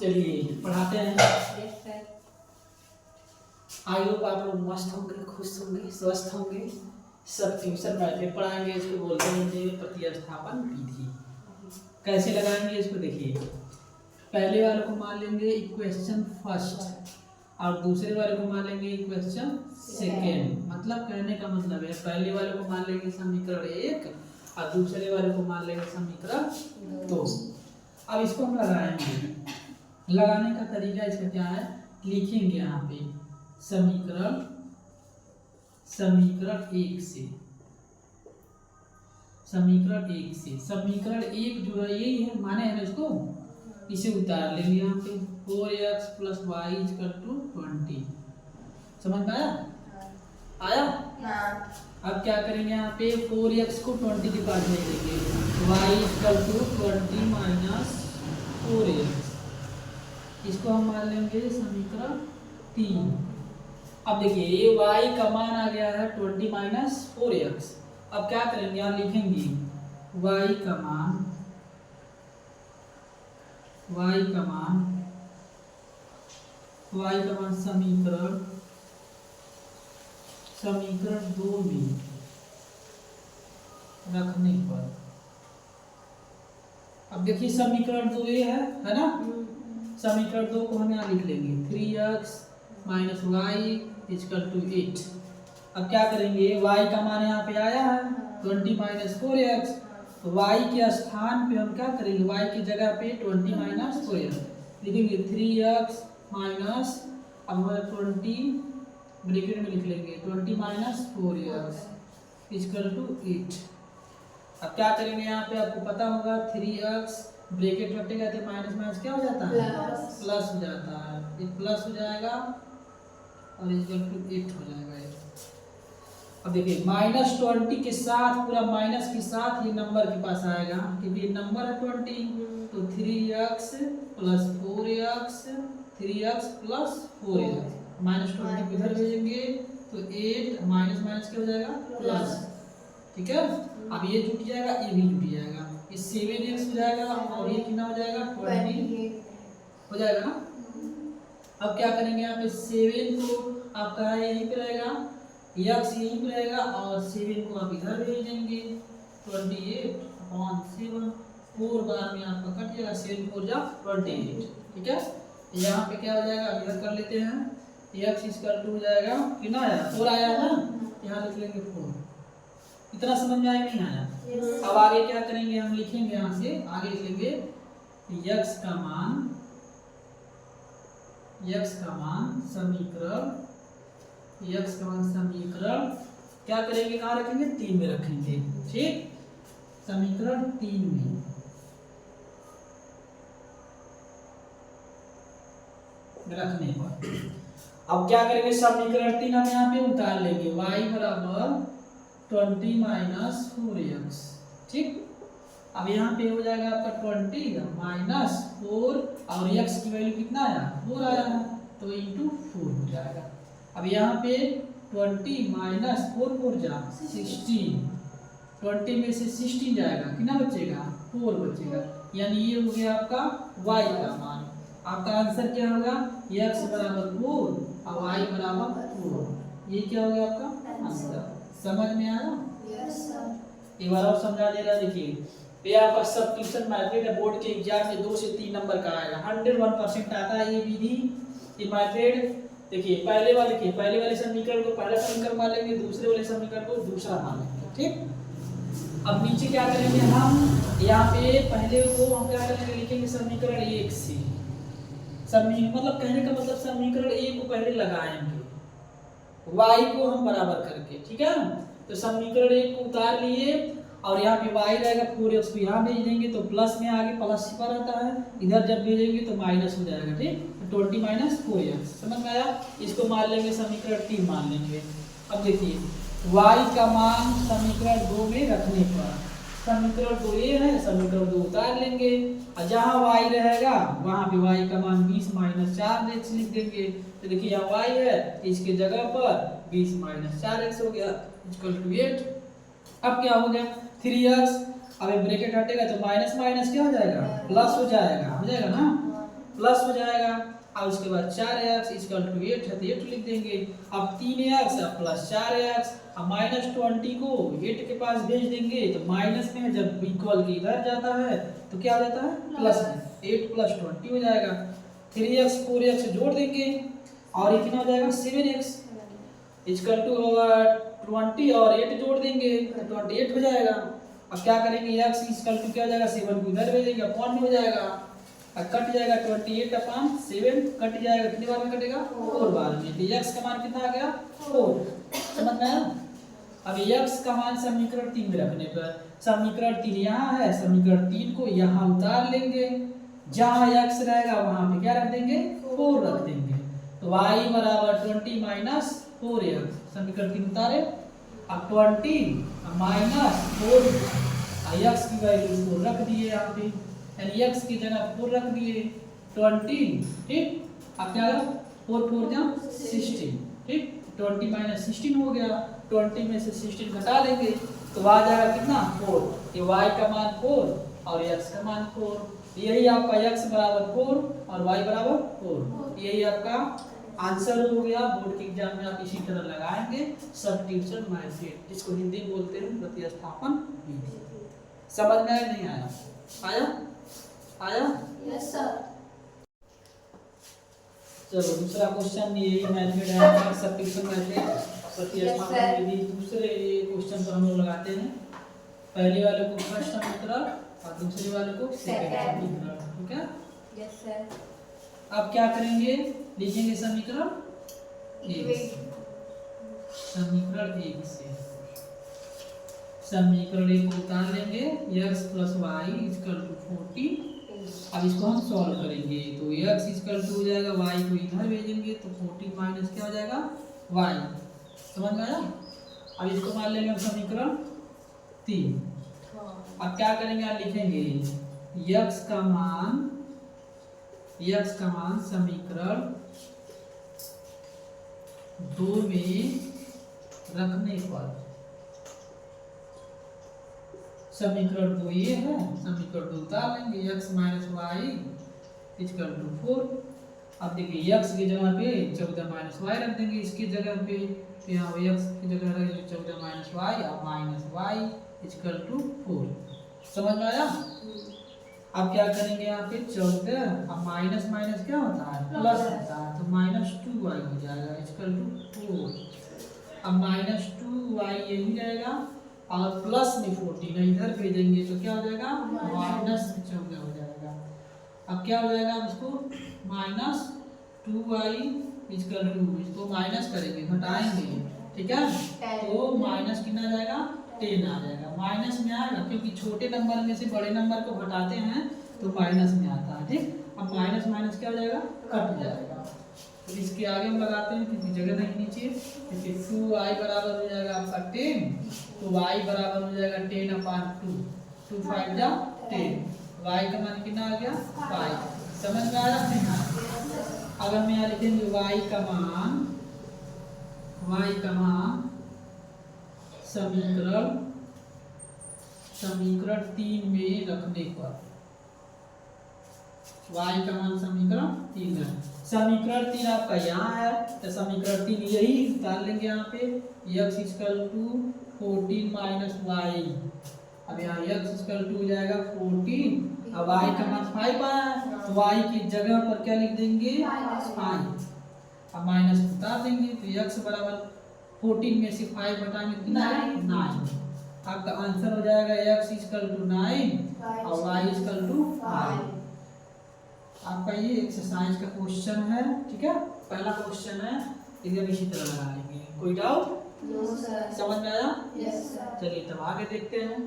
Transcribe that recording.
चलिए पढ़ाते हैं। आई होप आप लोग मस्त होंगे, खुश होंगे, स्वस्थ होंगे। सब ट्यूशन बैठे पढ़ाएंगे। इसको बोलते हैं प्रतिस्थापन विधि। कैसे लगाएंगे इसको देखिए। पहले वाले को मान लेंगे इक्वेशन फर्स्ट और दूसरे वाले को मान लेंगे इक्वेशन सेकेंड। मतलब कहने का मतलब है पहले वाले को मान लेंगे समीकरण 1 और दूसरे वाले को मान लेंगे समीकरण 2। अब इसको हम लगाएंगे। लगाने का तरीका इसका क्या है, लिखेंगे यहाँ पे समीकरण 1 से। समीकरण 1 जो है यही है, माने है ना इसको, इसे उतार लेंगे यहाँ पे 4x + y = 20। समझ में आया? अब क्या करेंगे यहाँ पे 4x को 20 के पास भेज देंगे, y = 20 - 4x। इसको हम मान लेंगे समीकरण 3। अब देखिए ये y का मान आ गया है 20 - 4x। अब क्या करेंगे, यहाँ लिखेंगे y का मान समीकरण 2 में रखने पर। अब देखिए समीकरण 2 ये है ना। समीकरण 2 को हम यहाँ लिख लेंगे 3x - y = 8। अब क्या करेंगे, y का मान यहाँ पे आया है 20 - 4x, तो y के स्थान पे हम क्या करेंगे, y की जगह पे 20 - 4x लिखेंगे 3x माइनस, अब हमारे 20 ब्रैकेट में लिख लेंगे 20 - 4x = 8। अब क्या करेंगे यहाँ पे, आपको पता होगा 3x ब्रैकेट हटेगा तो माइनस क्या हो जाता है, प्लस हो जाता है। ये प्लस हो जाएगा और = 8 हो जाएगा ये। अब देखिए -20 के साथ, पूरा माइनस के साथ ये नंबर के पास आएगा क्योंकि ये नंबर है 20। तो 3x + 4x, 3x + 4x -20 को इधर भेजेंगे तो 8 माइनस क्या हो जाएगा, प्लस। ठीक है, अब ये जुट जाएगा, ये भी जुट जाएगा, ये 7x हो जाएगा और ये कितना हो जाएगा 20 हो जाएगा ना। अब क्या करेंगे, यहाँ पे 7 को आपका यहीं पे रहेगा, x यहीं पे रहेगा और 7 को आप इधर भेज देंगे 28/7। 4 बार में आपका कट जाएगा, 7 4 जा 28। ठीक है, यहाँ पे क्या हो जाएगा, अब इधर कर लेते हैं, x = हो जाएगा कितना आया, 4 आया है ना, यहाँ लिख लेंगे 4। इतना समझ में आया नहीं आया? अब आगे क्या करेंगे, हम लिखेंगे यहाँ से आगे लिखेंगे x का मान समीकरण क्या करेंगे, कहाँ रखेंगे, 3 में रखेंगे। ठीक, समीकरण 3 में रखने पर अब क्या करेंगे, समीकरण 3 हम यहाँ पे उतार लेंगे y = 20 - 4x। ठीक, अब यहाँ पे हो जाएगा आपका 20 - 4 और x की वैल्यू कितना आया, 4 आया है, तो × 4 हो जाएगा। अब यहाँ पे 20 - 4 4 जा 16, 20 में से 16 जाएगा, कितना बचेगा, 4 बचेगा। यानी ये हो गया आपका y का मान। आपका आंसर क्या होगा, x = 4 और y = 4। ये क्या हो गया आपका आंसर। समझ में आया? एक बार और समझा दे रहा, देखिए ये आपका सब्स्टिट्यूशन मेथड है, बोर्ड के एग्जाम में 2 से 3 नंबर का आएगा, 101% आता है ये विधि, ये मेथड। देखिए पहले वाले समीकरण को पहला समीकरण मान लेंगे, दूसरे वाले समीकरण को दूसरा मान लेंगे। ठीक, अब नीचे क्या करेंगे, हम यहाँ पे पहले को हम क्या करेंगे, लिखेंगे समीकरण 1 से। मतलब कहने का मतलब समीकरण 1 को पहले लगाएंगे y को हम बराबर करके। ठीक है, तो समीकरण 1 को उतार लिए और यहाँ पे y रहेगा 4x को यहाँ भेज देंगे तो प्लस में आगे प्लस छिपा रहता है, इधर जब भेजेंगे तो माइनस हो जाएगा। ठीक, 20 - 4x समझ में आया। इसको मान लेंगे समीकरण 3 मान लेंगे। अब देखिए y का मान समीकरण 2 में रखने पर, समीकरण 2 ये है, समीकरण 2 उतार लेंगे और जहाँ y रहेगा वहाँ पे y का मान 20 - 4x लिख देंगे। तो देखिए यहाँ y है, इसके जगह पर 20 - 4x हो गया = 8। अब क्या हो गया 3x, अब ब्रैकेट हटेगा तो माइनस क्या हो जाएगा, प्लस हो जाएगा ना। प्लस हो जाएगा। अब उसके बाद 4x इक्वल टू 8 है तो 8 लिख देंगे। अब 3x प्लस 4x, अब -20 को 8 के पास भेज देंगे तो माइनस में जब इक्वल के इधर जाता है तो क्या हो जाता है प्लस में, 8 + 20 हो जाएगा। 3x 4x जोड़ देंगे और ये कितना हो जाएगा 7x इक्वल टू 20 और 8 जोड़ देंगे तो 28 हो जाएगा। अब क्या करेंगे x इक्वल टू क्या हो जाएगा 7 को इधर भेजेंगे अपॉन में हो जाएगा, अब कट जाएगा 28/7 कट जाएगा, कितनी बार में कटेगा 4 बार में, तो x का मान कितना आ गया 4। समझ में आया। अब x का मान समीकरण 3 में रखने पर, समीकरण 3 यहाँ है, समीकरण 3 को यहाँ उतार लेंगे, जहाँ x रहेगा वहाँ पे क्या रख देंगे 4 रख देंगे, तो y बराबर 20 - 4x, समीकरण 3 उतारे। अब 20 - 4 x की वैल्यू 4 रख दिए यहाँ पे, यानी x की जगह 4 रख दिए 20, ठीक। अब क्या 4 4 जा 16, ठीक, 20 - 16 हो गया, 20 में से 16 घटा लेंगे तो आ जाएगा कितना 4, ये y का मान 4 और x का मान 4, यही आपका x बराबर 4 और y बराबर 4, यही आपका आंसर हो गया। बोर्ड के एग्जाम में आप इसी तरह लगाएंगे सब्स्टिट्यूशन मेथड, जिसको हिंदी बोलते हैं प्रतिस्थापन विधि। समझ में आया नहीं आया? आया आया यस सर। चलो दूसरा क्वेश्चन, यही मेथड है सब्स्टिट्यूशन मेथड प्रतिस्थापन विधि। दूसरे क्वेश्चन पर हम लोग लगाते हैं, पहले वाले को फर्स्ट समीकरण और दूसरे वाले को सेकंड समीकरण, ठीक है। Yes sir. अब क्या करेंगे, लिखेंगे समीकरण 1, समीकरण 1 से समीकरण 1 को उतार लेंगे, x + y = 40। अब इसको हम सॉल्व करेंगे तो x = हो जाएगा, y को इधर भेजेंगे तो 40 माइनस क्या हो जाएगा y। समझ में आया। अब इसको मान लेंगे हम समीकरण 3। अब क्या करेंगे, आप लिखेंगे x का मान समीकरण 2 में रखने पर, समीकरण 2 ये है, समीकरण 2 उतार लेंगे, x - y = 4। अब देखिए x की जगह पे 14 - y रख देंगे, इसकी जगह पे यहाँ x की जगह रख देंगे 14 - y और -y = 4। समझ में आया। अब क्या करेंगे यहाँ पे 14, अब माइनस माइनस क्या होता है प्लस होता है, तो -2y हो जाएगा = 4। अब -2y ये हो जाएगा और प्लस में 14 इधर भेजेंगे तो क्या हो जाएगा -14 हो जाएगा। अब क्या हो जाएगा, इसको -2y = इसको माइनस करेंगे घटाएंगे, ठीक है, तो माइनस कितना आ जाएगा 10 आ जाएगा। माइनस में आएगा क्योंकि छोटे नंबर में से बड़े नंबर को घटाते हैं तो माइनस में आता है, ठीक। अब माइनस माइनस क्या हो जाएगा कट जाएगा, तो इसके आगे हम लगाते हैं क्योंकि जगह नहीं नीचे, क्योंकि 2y बराबर हो जाएगा आपका 10, तो y बराबर हो जाएगा 10/2, 2 5 जा 10, y का मान कितना आ गया 5। समझ में आया नहीं? अब हम यहाँ लिखेंगे y का मान समीकरण 3 में रखने पर, y का मान समीकरण 3 है। समीकरण 3 आपका यहाँ है तो समीकरण 3 यही उतार लेंगे यहाँ पे, x = 14 - y। अब यहाँ x = हो जाएगा 14, अब y का मान 5 आया तो y की जगह पर क्या लिख देंगे 5, अब माइनस उतार देंगे तो x बराबर 14 में से 5 घटाएंगे कितना है 9। आपका आंसर हो जाएगा x = 9 और y = 5। आपका ये एक्सरसाइज का क्वेश्चन है, ठीक है, पहला क्वेश्चन है, इधर इसी तरह लगा लेंगे। कोई डाउट? No sir. समझ में आया? Yes sir. चलिए तब आगे देखते हैं।